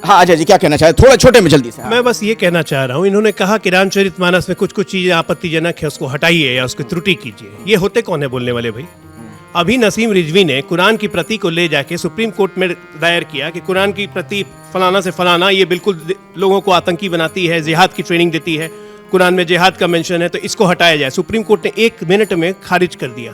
हाँ अजय जी क्या कहना चाहे, थोड़ा छोटे में जल्दी से। मैं बस ये कहना चाह रहा हूँ, इन्होंने कहा कि रामचरितमानस में कुछ कुछ चीजें आपत्तिजनक है, उसको हटाइए या उसकी त्रुटि कीजिए। ये होते कौन है बोलने वाले भाई? अभी नसीम रिजवी ने कुरान की प्रति को ले जाके सुप्रीम कोर्ट में दायर किया कि कुरान की प्रति फलाना से फलाना ये बिल्कुल लोगों को आतंकी बनाती है, जिहाद की ट्रेनिंग देती है, कुरान में जिहाद का मेंशन है, तो इसको हटाया जाए। सुप्रीम कोर्ट ने 1 मिनट में खारिज कर दिया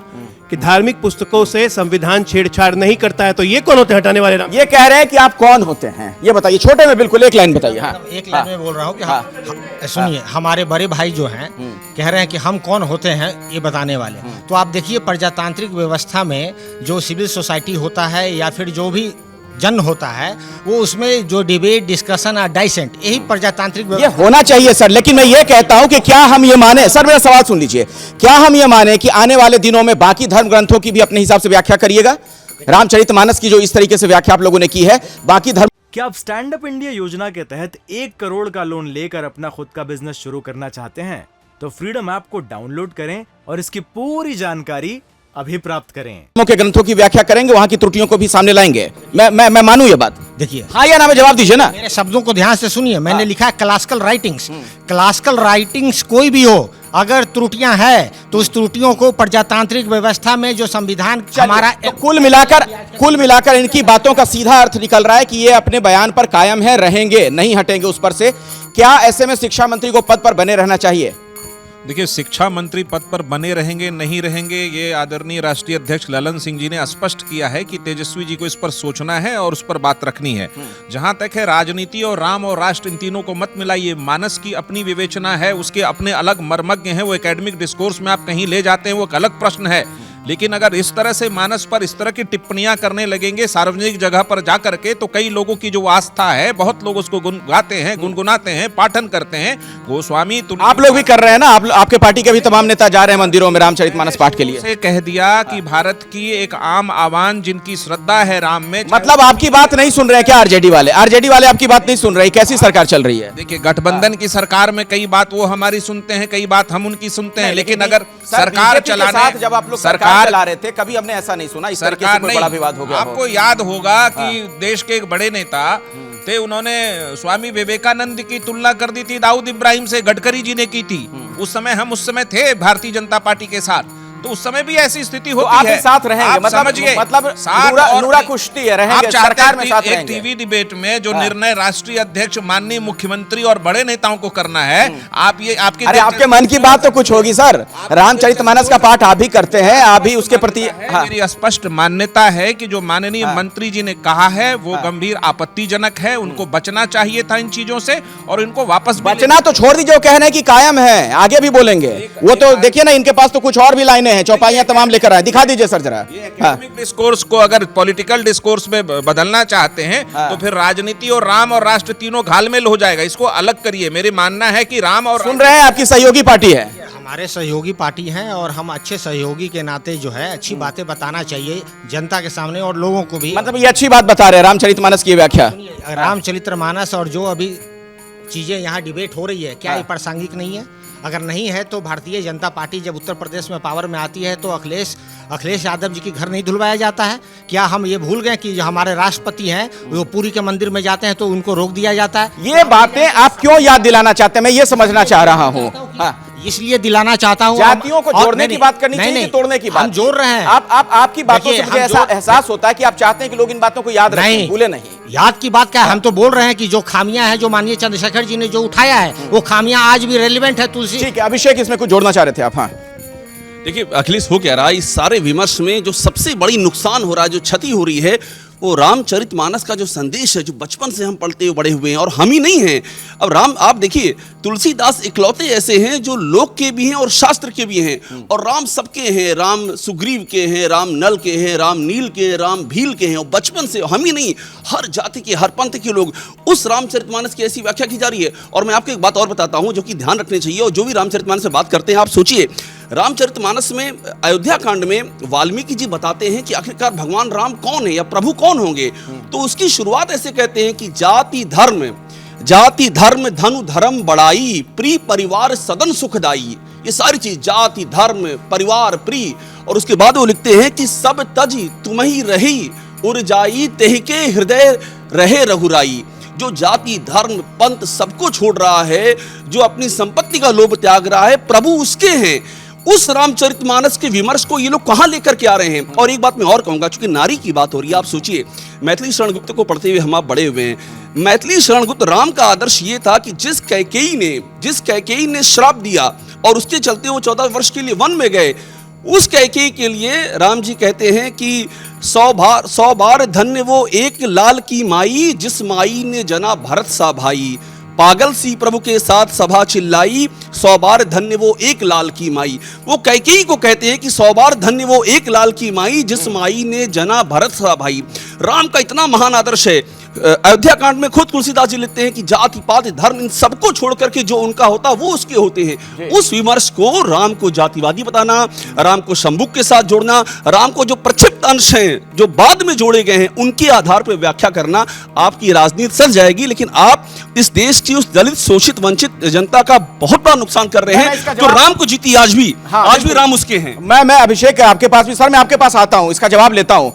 कि धार्मिक पुस्तकों से संविधान छेड़छाड़ नहीं करता है। तो ये कौन होते हैं हटाने वाले? ये कह रहे हैं कि आप कौन होते हैं, ये बताइए छोटे में, बिल्कुल एक लाइन बताइए। हाँ एक लाइन में बोल रहा हूँ कि सुनिए, हमारे बड़े भाई जो हैं कह रहे हैं कि हम कौन होते हैं ये बताने वाले। तो आप देखिए, प्रजातांत्रिक व्यवस्था में जो सिविल सोसाइटी होता है या फिर जो भी जन होता है, वो उसमें जो डिबेट, डिस्कशन और डाइसेंट, यही प्रजातांत्रिक ये होना चाहिए सर। लेकिन मैं ये कहता हूं कि क्या हम ये माने, सर मेरा सवाल सुन लीजिए, क्या हम ये माने कि आने वाले दिनों में बाकी धर्म ग्रंथों की भी अपने हिसाब से व्याख्या करिएगा? रामचरितमानस की जो इस तरीके से व्याख्या आप लोगों ने की है, बाकी धर्म। क्या आप स्टैंड अप इंडिया योजना के तहत 1 करोड़ का लोन लेकर अपना खुद का बिजनेस शुरू करना चाहते हैं? तो फ्रीडम ऐप को डाउनलोड करें और इसकी पूरी जानकारी अभी प्राप्त करें। के ग्रंथों की व्याख्या करेंगे, वहां की त्रुटियों को भी सामने लाएंगे। मैं मानूं ये बात? देखिए, हाँ या ना में जवाब दीजिए ना। मेरे शब्दों को ध्यान से सुनिए। मैंने लिखा है क्लासिकल राइटिंग्स। क्लासिकल राइटिंग्स कोई भी हो, अगर त्रुटियां हैं तो उस त्रुटियों को प्रजातांत्रिक व्यवस्था में जो संविधान हमारा, तो कुल मिलाकर इनकी बातों का सीधा अर्थ निकल रहा है कि ये अपने बयान पर कायम है, रहेंगे, नहीं हटेंगे उस पर से। क्या ऐसे में शिक्षा मंत्री को पद पर बने रहना चाहिए? देखिए, शिक्षा मंत्री पद पर बने रहेंगे नहीं रहेंगे, ये आदरणीय राष्ट्रीय अध्यक्ष ललन सिंह जी ने स्पष्ट किया है कि तेजस्वी जी को इस पर सोचना है और उस पर बात रखनी है। जहां तक है राजनीति और राम और राष्ट्र, इन तीनों को मत मिलाइए। मानस की अपनी विवेचना है, उसके अपने अलग मर्मज्ञ हैं, वो एकेडमिक डिस्कोर्स में आप कहीं ले जाते हैं, वो एक अलग प्रश्न है। लेकिन अगर इस तरह से मानस पर इस तरह की टिप्पणियां करने लगेंगे सार्वजनिक जगह पर जाकर के, तो कई लोगों की जो आस्था है, बहुत लोग उसको गाते हैं, गुनगुनाते हैं, पाठन करते हैं। गोस्वामी आप लोग भी कर रहे हैं ना, आपके पार्टी के भी तमाम नेता जा रहे हैं मंदिरों में रामचरितमानस पाठ के लिए। से कह दिया कि भारत की एक आम आवाम जिनकी श्रद्धा है राम में, मतलब आपकी बात नहीं सुन रहे हैं क्या आरजेडी वाले? आरजेडी वाले आपकी बात नहीं सुन रहे? कैसी सरकार चल रही है? देखिए, गठबंधन की सरकार में कई बात वो हमारी सुनते हैं, कई बात हम उनकी सुनते हैं। लेकिन अगर सरकार चलाने, जब आप लोग सरकार चला रहे थे, कभी हमने ऐसा नहीं सुना इस तरीके से कोई बड़ा विवाद हो गया। आपको याद होगा कि देश के एक बड़े नेता थे, उन्होंने स्वामी विवेकानंद की तुलना कर दी थी दाऊद इब्राहिम से, गडकरी जी ने की थी। उस समय थे भारतीय जनता पार्टी के साथ, तो उस समय भी ऐसी स्थिति होती तो आप है। भी साथ रहेंगे, मतलब नूरा कुश्ती है, रहेंगे सरकार में साथ रहेंगे। टीवी डिबेट में जो निर्णय राष्ट्रीय अध्यक्ष, माननीय मुख्यमंत्री और बड़े नेताओं को करना है, आपके मन की बात तो कुछ होगी सर। रामचरितमानस का पाठ आप भी करते हैं, आप भी उसके प्रति। मेरी स्पष्ट मान्यता है कि जो माननीय मंत्री जी ने कहा है वो गंभीर आपत्तिजनक है, उनको बचना चाहिए था इन चीजों से, और इनको वापस बचना तो छोड़ दीजिए, कह रहे हैं कि कायम है, आगे भी बोलेंगे। वो तो देखिए ना, इनके पास तो कुछ और भी लाइनें हैं, चौपाइयां तमाम लेकर आए, दिखा दीजिए सर जरा। एकेडमिक डिस्कोर्स को अगर पॉलिटिकल डिस्कोर्स में बदलना चाहते हैं तो फिर राजनीति और राम और राष्ट्र तीनों घालमेल हो जाएगा, इसको अलग करिए। मेरी मानना है कि राम और, सुन रहे हैं, आपकी सहयोगी पार्टी है, हमारे सहयोगी पार्टी हैं, और हम अच्छे सहयोगी के नाते जो है अच्छी बातें बताना चाहिए जनता के सामने और लोगों को भी। मतलब ये अच्छी बात बता रहे हैं रामचरितमानस की व्याख्या। रामचरितमानस और जो अभी चीजें यहाँ डिबेट हो रही है, क्या ये प्रासंगिक नहीं है? अगर नहीं है तो भारतीय जनता पार्टी जब उत्तर प्रदेश में पावर में आती है तो अखिलेश यादव जी की घर नहीं धुलवाया जाता है? क्या हम ये भूल गए कि जो हमारे राष्ट्रपति हैं वो पुरी के मंदिर में जाते हैं तो उनको रोक दिया जाता है? ये बातें आप क्यों याद दिलाना चाहते हैं, मैं ये समझना चाह रहा हूँ। इसलिए दिलाना चाहता हूँ। जातियों को जोड़ने की बात करनी चाहिए, तोड़ने की बात हम जोड़ रहे हैं। आपकी बातों से मुझे ऐसा एहसास होता है कि आप चाहते हैं कि लोग इन बातों को याद रखें, भूले नहीं। याद की बात क्या है, हम तो बोल रहे हैं कि जो खामियां हैं, जो माननीय चंद्रशेखर जी ने जो उठाया है, वो खामियां आज भी रेलिवेंट है। तुलसी, ठीक है, अभिषेक इसमें कुछ जोड़ना चाह रहे थे आप? हाँ, देखिए अखिलेश, हो क्या रहा है इस सारे विमर्श में, जो सबसे बड़ी नुकसान हो रहा है, जो क्षति हो रही है, वो रामचरितमानस का जो संदेश है, जो बचपन से हम पढ़ते हुए बड़े हुए हैं, और हम ही नहीं हैं। अब आप देखिए, तुलसीदास इकलौते ऐसे हैं जो लोक के भी हैं और शास्त्र के भी हैं, और राम सबके हैं। राम सुग्रीव के हैं, राम नल के हैं, राम नील के हैं, राम भील के हैं, और बचपन से हम ही नहीं, हर जाति के, हर पंथ के लोग उस रामचरितमानस की ऐसी व्याख्या की जा रही है। और मैं आपको एक बात और बताता हूं जो कि ध्यान रखनी चाहिए, और जो भी रामचरितमानस से बात करते हैं, आप सोचिए, रामचरितमानस में अयोध्या कांड में वाल्मीकि जी बताते हैं कि आखिरकार भगवान राम कौन है या प्रभु कौन होंगे। तो उसकी शुरुआत ऐसे कहते हैं कि जाति धर्म धनु धर्म बड़ाई, प्रिय परिवार सदन सुखदाई। ये सारी चीज, जाति धर्म परिवार प्रिय, और उसके बाद वो लिखते हैं कि सब तज तुम ही रही, उर जाई तेह के हृदय रहे रघुराई। जो जाति धर्म पंथ सबको छोड़ रहा है, जो अपनी संपत्ति का लोभ त्याग रहा है, प्रभु उसके हैं। उस रामचरितमानस के विमर्श को ये लोग कहां लेकर के आ रहे हैं। और एक बात मैं और कहूंगा, चूंकि नारी की बात हो रही है, आप सोचिए मैथिली शरण गुप्त को पढ़ते हुए हम आप बड़े हुए हैं। मैथिली शरण गुप्त, राम का आदर्श ये था कि जिस कैकेयी ने श्राप दिया और उसके चलते वो 14 वर्ष के लिए वन में गए, उस कैकेयी के लिए राम जी कहते हैं कि 100 बार धन्य वो एक लाल की माई, जिस माई ने जना भरत सा भाई। पागल सी प्रभु के साथ सभा चिल्लाई, 100 बार धन्य वो एक लाल की माई। वो कैकेयी को कहते हैं कि 100 बार धन्य वो एक लाल की माई, जिस माई ने जना भरत सा भाई। राम का इतना महान आदर्श है। अयोध्या कांड में खुद तुलसीदास जी लिखते हैं कि जाति पात धर्म इन सबको छोड़ करके जो उनका होता वो उसके होते हैं। उस विमर्श को राम को जातिवादी बताना, राम को शंभुक के साथ जोड़ना, राम को जो प्रक्षिप्त अंश हैं जो बाद में जोड़े गए हैं उनके आधार पर व्याख्या करना, आपकी राजनीति सज जाएगी। लेकिन आप इस देश की उस दलित शोषित वंचित जनता का बहुत बड़ा नुकसान कर रहे हैं। जो राम को जीती आज भी राम उसके हैं। मैं अभिषेक आपके पास भी, सर मैं आपके पास आता हूं, इसका जवाब लेता हूं।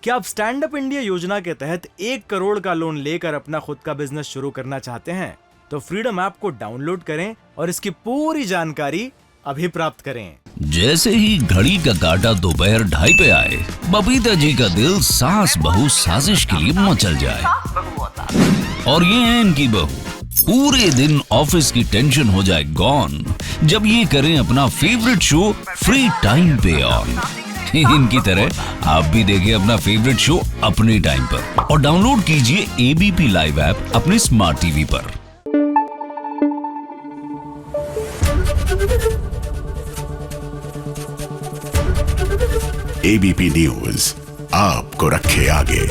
क्या आप स्टैंड अप इंडिया योजना के तहत 1 करोड़ का लोन लेकर अपना खुद का बिजनेस शुरू करना चाहते हैं? तो फ्रीडम ऐप को डाउनलोड करें और इसकी पूरी जानकारी अभी प्राप्त करें। जैसे ही घड़ी का काटा दोपहर 2:30 पे आए, बबीता जी का दिल सास बहू साजिश के लिए मचल जाए। और ये है इनकी बहू, पूरे दिन ऑफिस की टेंशन हो जाए गॉन जब ये करें अपना फेवरेट शो फ्री टाइम पे ऑन। इनकी तरह आप भी देखिए अपना फेवरेट शो अपने टाइम पर और डाउनलोड कीजिए एबीपी लाइव ऐप अपने स्मार्ट टीवी पर। एबीपी न्यूज आपको रखे आगे।